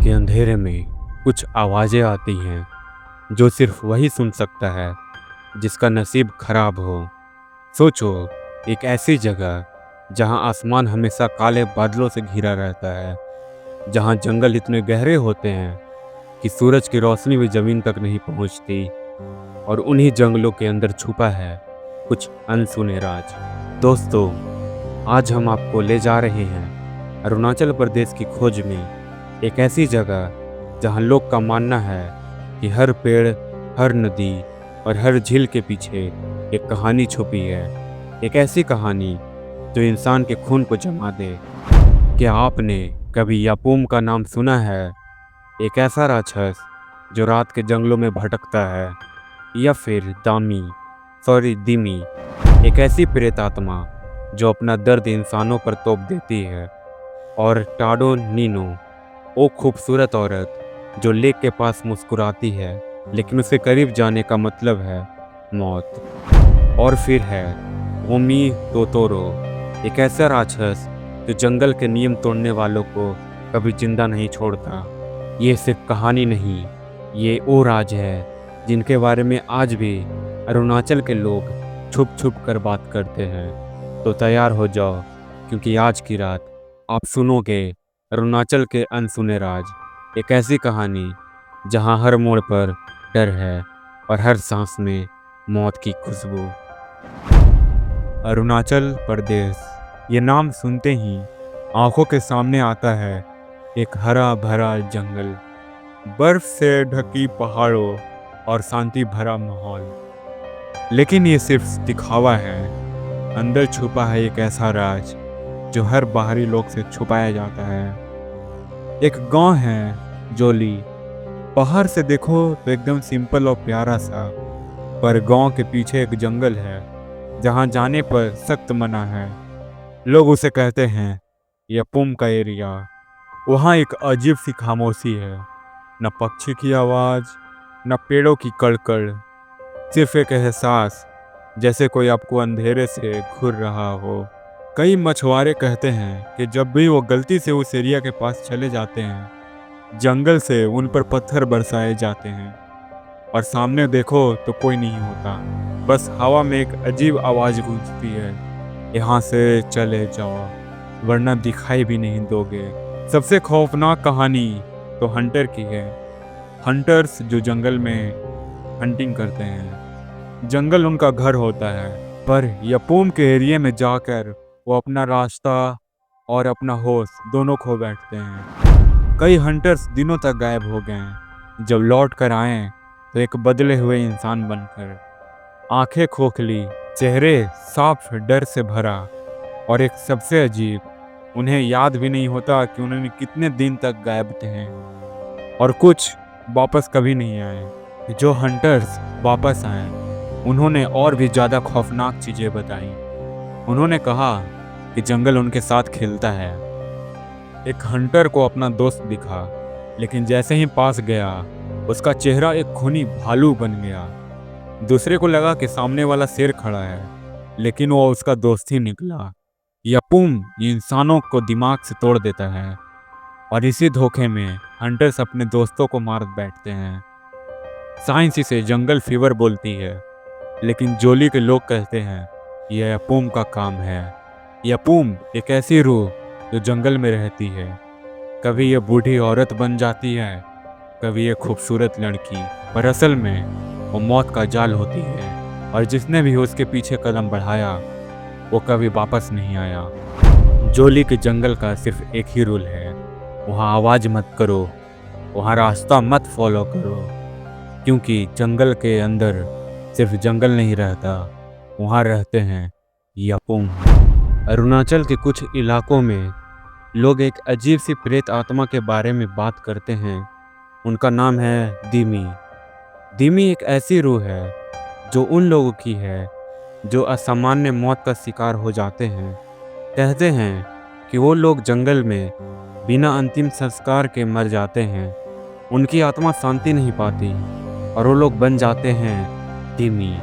कि अंधेरे में कुछ आवाज़ें आती हैं जो सिर्फ वही सुन सकता है जिसका नसीब खराब हो। सोचो, एक ऐसी जगह जहां आसमान हमेशा काले बादलों से घिरा रहता है, जहां जंगल इतने गहरे होते हैं कि सूरज की रोशनी भी ज़मीन तक नहीं पहुंचती, और उन्हीं जंगलों के अंदर छुपा है कुछ अनसुने राज। दोस्तों, आज हम आपको ले जा रहे हैं अरुणाचल प्रदेश की खोज में, एक ऐसी जगह जहां लोग का मानना है कि हर पेड़, हर नदी और हर झील के पीछे एक कहानी छुपी है। एक ऐसी कहानी जो इंसान के खून को जमा दे। क्या आपने कभी यापूम का नाम सुना है? एक ऐसा राक्षस जो रात के जंगलों में भटकता है। या फिर दिमी, एक ऐसी प्रेत आत्मा जो अपना दर्द इंसानों पर तोप देती है। और टाडो नीनो, वो खूबसूरत औरत जो लेक के पास मुस्कुराती है लेकिन उसके करीब जाने का मतलब है मौत। और फिर है ओमी तोतोरो, एक ऐसा राक्षस जो जंगल के नियम तोड़ने वालों को कभी जिंदा नहीं छोड़ता। ये सिर्फ कहानी नहीं, ये वो राज है जिनके बारे में आज भी अरुणाचल के लोग छुप छुप कर बात करते हैं। तो तैयार हो जाओ, क्योंकि आज की रात आप सुनोगे अरुणाचल के अनसुने राज। एक ऐसी कहानी जहां हर मोड़ पर डर है और हर सांस में मौत की खुशबू। अरुणाचल प्रदेश, ये नाम सुनते ही आंखों के सामने आता है एक हरा भरा जंगल, बर्फ से ढकी पहाड़ों और शांति भरा माहौल। लेकिन ये सिर्फ दिखावा है। अंदर छुपा है एक ऐसा राज जो हर बाहरी लोग से छुपाया जाता है। एक गांव है जोली। बाहर से देखो तो एकदम सिंपल और प्यारा सा, पर गांव के पीछे एक जंगल है जहां जाने पर सख्त मना है। लोग उसे कहते हैं यापूम का एरिया। वहाँ एक अजीब सी खामोशी है, न पक्षी की आवाज़, न पेड़ों की कड़कड़, सिर्फ एक एहसास जैसे कोई आपको अंधेरे से घूर रहा हो। कई मछुआरे कहते हैं कि जब भी वो गलती से उस एरिया के पास चले जाते हैं, जंगल से उन पर पत्थर बरसाए जाते हैं और सामने देखो तो कोई नहीं होता, बस हवा में एक अजीब आवाज़ गूंजती है, यहाँ से चले जाओ वरना दिखाई भी नहीं दोगे। सबसे खौफनाक कहानी तो हंटर की है। हंटर्स जो जंगल में हंटिंग करते हैं, जंगल उनका घर होता है, पर यापूम के एरिया में जाकर वो अपना रास्ता और अपना होश दोनों खो बैठते हैं। कई हंटर्स दिनों तक गायब हो गए हैं, जब लौट कर आए तो एक बदले हुए इंसान बनकर, आंखें खोखली, चेहरे साफ डर से भरा, और एक सबसे अजीब, उन्हें याद भी नहीं होता कि उन्होंने कितने दिन तक गायब थे। और कुछ वापस कभी नहीं आए। जो हंटर्स वापस आए उन्होंने और भी ज़्यादा खौफनाक चीज़ें बताई। उन्होंने कहा कि जंगल उनके साथ खेलता है। एक हंटर को अपना दोस्त दिखा, लेकिन जैसे ही पास गया उसका चेहरा एक खूनी भालू बन गया। दूसरे को लगा कि सामने वाला शेर खड़ा है, लेकिन वो उसका दोस्त ही निकला। यापूम इंसानों को दिमाग से तोड़ देता है, और इसी धोखे में हंटर्स अपने दोस्तों को मार बैठते हैं। साइंस इसे जंगल फीवर बोलती है, लेकिन जोली के लोग कहते हैं यह यापूम का काम है। यापूम एक ऐसी रूह जो जंगल में रहती है। कभी ये बूढ़ी औरत बन जाती है, कभी ये खूबसूरत लड़की, पर असल में वो मौत का जाल होती है। और जिसने भी उसके पीछे कदम बढ़ाया वो कभी वापस नहीं आया। जोली के जंगल का सिर्फ एक ही रूल है, वहाँ आवाज़ मत करो, वहाँ रास्ता मत फॉलो करो, क्योंकि जंगल के अंदर सिर्फ जंगल नहीं रहता, वहाँ रहते हैं यापूम। अरुणाचल के कुछ इलाकों में लोग एक अजीब सी प्रेत आत्मा के बारे में बात करते हैं। उनका नाम है दिमी। दिमी एक ऐसी रूह है जो उन लोगों की है जो असामान्य मौत का शिकार हो जाते हैं। कहते हैं कि वो लोग जंगल में बिना अंतिम संस्कार के मर जाते हैं, उनकी आत्मा शांति नहीं पाती और वो लोग बन जाते हैं दिमी।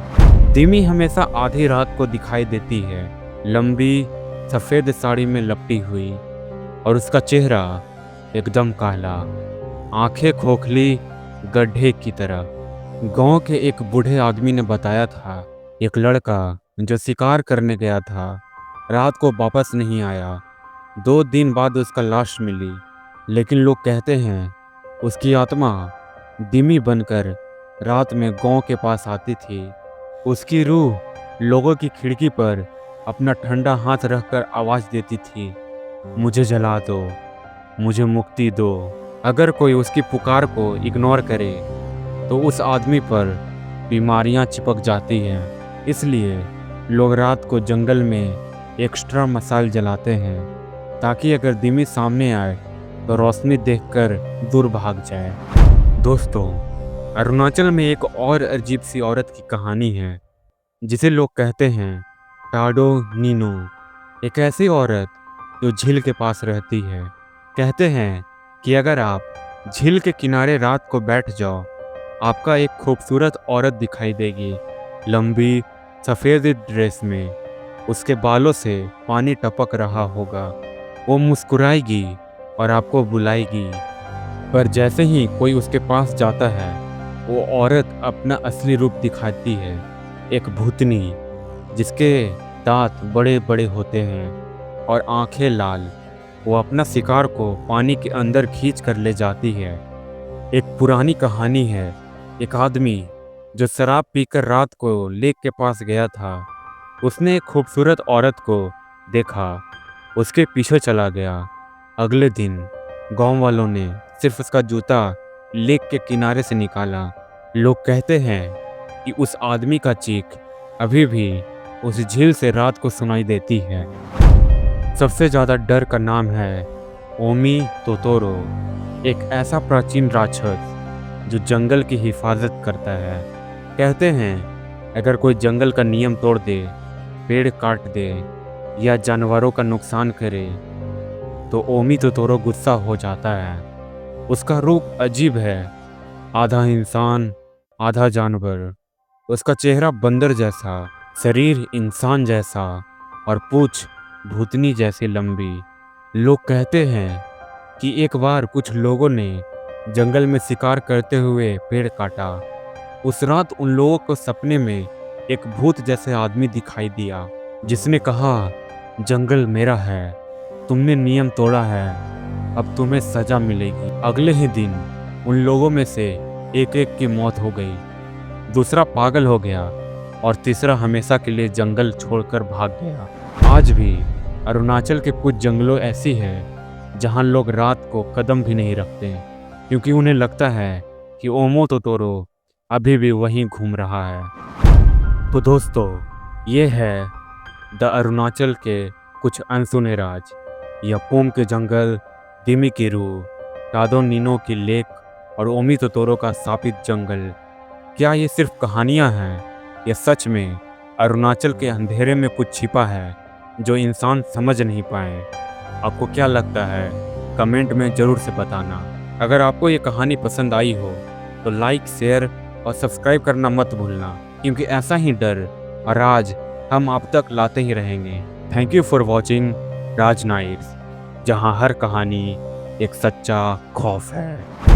दिमी हमेशा आधी रात को दिखाई देती है, लंबी सफ़ेद साड़ी में लपटी हुई, और उसका चेहरा एकदम काला, आंखें खोखली गड्ढे की तरह। गांव के एक बूढ़े आदमी ने बताया था, एक लड़का जो शिकार करने गया था रात को वापस नहीं आया। 2 दिन बाद उसका लाश मिली, लेकिन लोग कहते हैं उसकी आत्मा दिमी बनकर रात में गांव के पास आती थी। उसकी रूह लोगों की खिड़की पर अपना ठंडा हाथ रखकर आवाज देती थी, मुझे जला दो, मुझे मुक्ति दो। अगर कोई उसकी पुकार को इग्नोर करे तो उस आदमी पर बीमारियां चिपक जाती हैं। इसलिए लोग रात को जंगल में एक्स्ट्रा मसाल जलाते हैं, ताकि अगर दिमी सामने आए तो रोशनी देखकर दूर भाग जाए। दोस्तों, अरुणाचल में एक और अजीब सी औरत की कहानी है, जिसे लोग कहते हैं टाडो नीनो। एक ऐसी औरत जो झील के पास रहती है। कहते हैं कि अगर आप झील के किनारे रात को बैठ जाओ, आपका एक खूबसूरत औरत दिखाई देगी, लंबी सफ़ेद ड्रेस में। उसके बालों से पानी टपक रहा होगा। वो मुस्कुराएगी और आपको बुलाएगी, पर जैसे ही कोई उसके पास जाता है, वो औरत अपना असली रूप दिखाती है। एक भूतनी जिसके दांत बड़े बड़े होते हैं और आंखें लाल। वो अपना शिकार को पानी के अंदर खींच कर ले जाती है। एक पुरानी कहानी है, एक आदमी जो शराब पीकर रात को लेक के पास गया था। उसने एक खूबसूरत औरत को देखा, उसके पीछे चला गया। अगले दिन गांव वालों ने सिर्फ उसका जूता लेक के किनारे से निकाला। लोग कहते हैं कि उस आदमी का चीख अभी भी उस झील से रात को सुनाई देती है। सबसे ज़्यादा डर का नाम है ओमी तोतोरो, एक ऐसा प्राचीन राक्षस जो जंगल की हिफाजत करता है। कहते हैं अगर कोई जंगल का नियम तोड़ दे, पेड़ काट दे या जानवरों का नुकसान करे, तो ओमी तोतोरो गुस्सा हो जाता है। उसका रूप अजीब है, आधा इंसान आधा जानवर। उसका चेहरा बंदर जैसा, शरीर इंसान जैसा और पूंछ भूतनी जैसी लंबी। लोग कहते हैं कि एक बार कुछ लोगों ने जंगल में शिकार करते हुए पेड़ काटा। उस रात उन लोगों को सपने में एक भूत जैसे आदमी दिखाई दिया, जिसने कहा, जंगल मेरा है, तुमने नियम तोड़ा है, अब तुम्हें सजा मिलेगी। अगले ही दिन उन लोगों में से एक एक की मौत हो गई, दूसरा पागल हो गया और तीसरा हमेशा के लिए जंगल छोड़कर भाग गया। आज भी अरुणाचल के कुछ जंगलों ऐसी है जहां लोग रात को कदम भी नहीं रखते, क्योंकि उन्हें लगता है कि ओमो तोतोरो अभी भी वहीं घूम रहा है। तो दोस्तों, ये है द अरुणाचल के कुछ अनसुने राज। यपोम के जंगल, दिमी की रूह, टाडो नीनो की लेक और ओमी तोतोरो का शापित जंगल। क्या ये सिर्फ कहानियां हैं या सच में अरुणाचल के अंधेरे में कुछ छिपा है जो इंसान समझ नहीं पाए? आपको क्या लगता है? कमेंट में ज़रूर से बताना। अगर आपको ये कहानी पसंद आई हो तो लाइक, शेयर और सब्सक्राइब करना मत भूलना, क्योंकि ऐसा ही डर और राज हम आप तक लाते ही रहेंगे। Thank you for watching Raj nights, जहां हर कहानी एक सच्चा खौफ है।